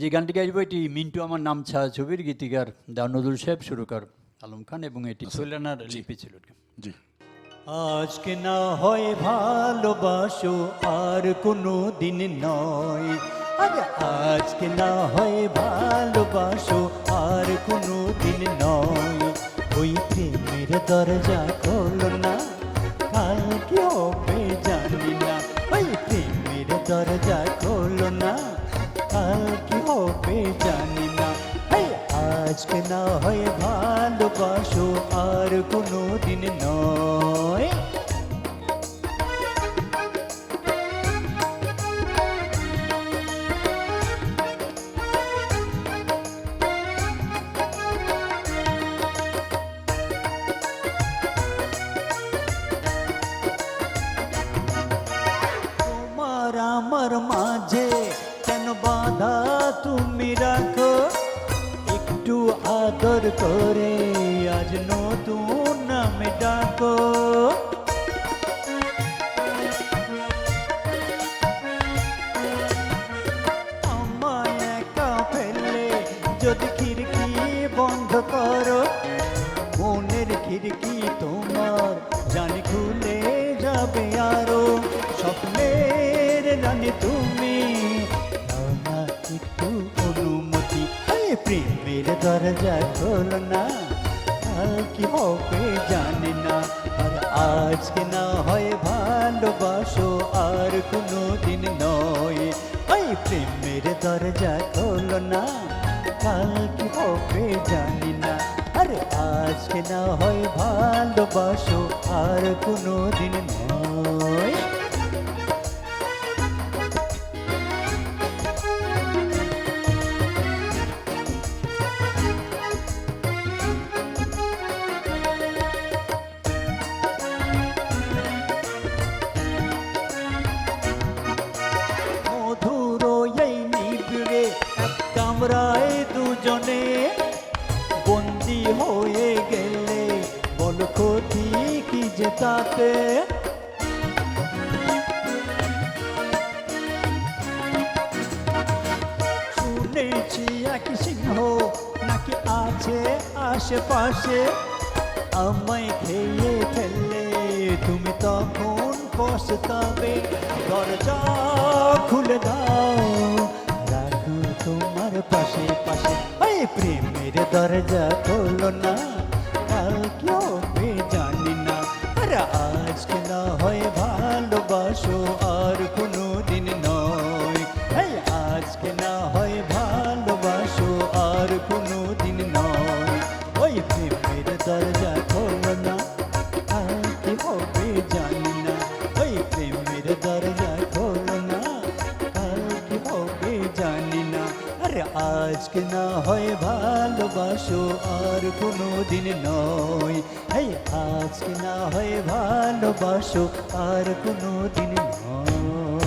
যে গানটি গাইব এটি মিন্টু আমার নাম ছায়া ছবির গীতিকার দার নজরুল সাহেব, সুরকার আলম খান এবং এটি সোহেলানার লিপি ছিল। জি। আজকে না হয় ভালোবাসো আর কোনো দিন নয়, আজকে না হয় ভালোবাসো আর কোনো দিন নয়, ওই প্রেমের দরজা খোলো না, কাল কি হবে জানি না, ওই প্রেমের দরজা খোলো না, কাল কি হবে জানি না, আজকে না হয় ভালোবাসো আর কোনো দিন নয়। তোমার আমার মাঝে কেন বাধা তুমি রাখো, একটু আদর করে আজ নতুন নামে ডাকো, আমায় একা ফেলে যদি খিড়কি বন্ধ করো, মনের খিড়কি তোমার জানি খুলে যাবে আরো, স্বপ্নের রানী তুমি দাও না একটু অনুমতি, প্রেমের দরজা খোলো না, কাল কি হবে জানি না, আর আজকে না হয় ভালোবাসো আর কোনো দিন নয়, প্রেমের দরজা খোলো না, কাল কি হবে জানি না, আরে আজকে না হয় ভালোবাসো আর কোনো দিন নয়। মধুর এই নিবিড়ে এক কামরায় দুজনে বন্দি হয়ে গেলে বল ক্ষতি কি যে তাতে, শুনেছি এক সিংহ নাকি আছে আশেপাশে, আমায় খেয়ে ফেললে তুমি তখন পস্তাবে, দরজা খুলে দাও রাখো তোমার পাশে পাশে, প্রেমের দরজা খোলো না, কাল কি হবে জানি না, আরে আজকে না হয় ভালোবাসো আর কোনো দিন নয়, আজকে না হয় ভালোবাসো আর কোনো দিন নয়, ওই প্রেমের দরজা খোলো না, কাল কি হবে জানি না, ওই প্রেমের দরজা খোলো না, কাল কি হবে জানি না, আরে আজকে না হয় ভালোবাসো আর কোনো দিন নয়, আজকে না হয় ভালোবাসো আর কোনো দিন নয়।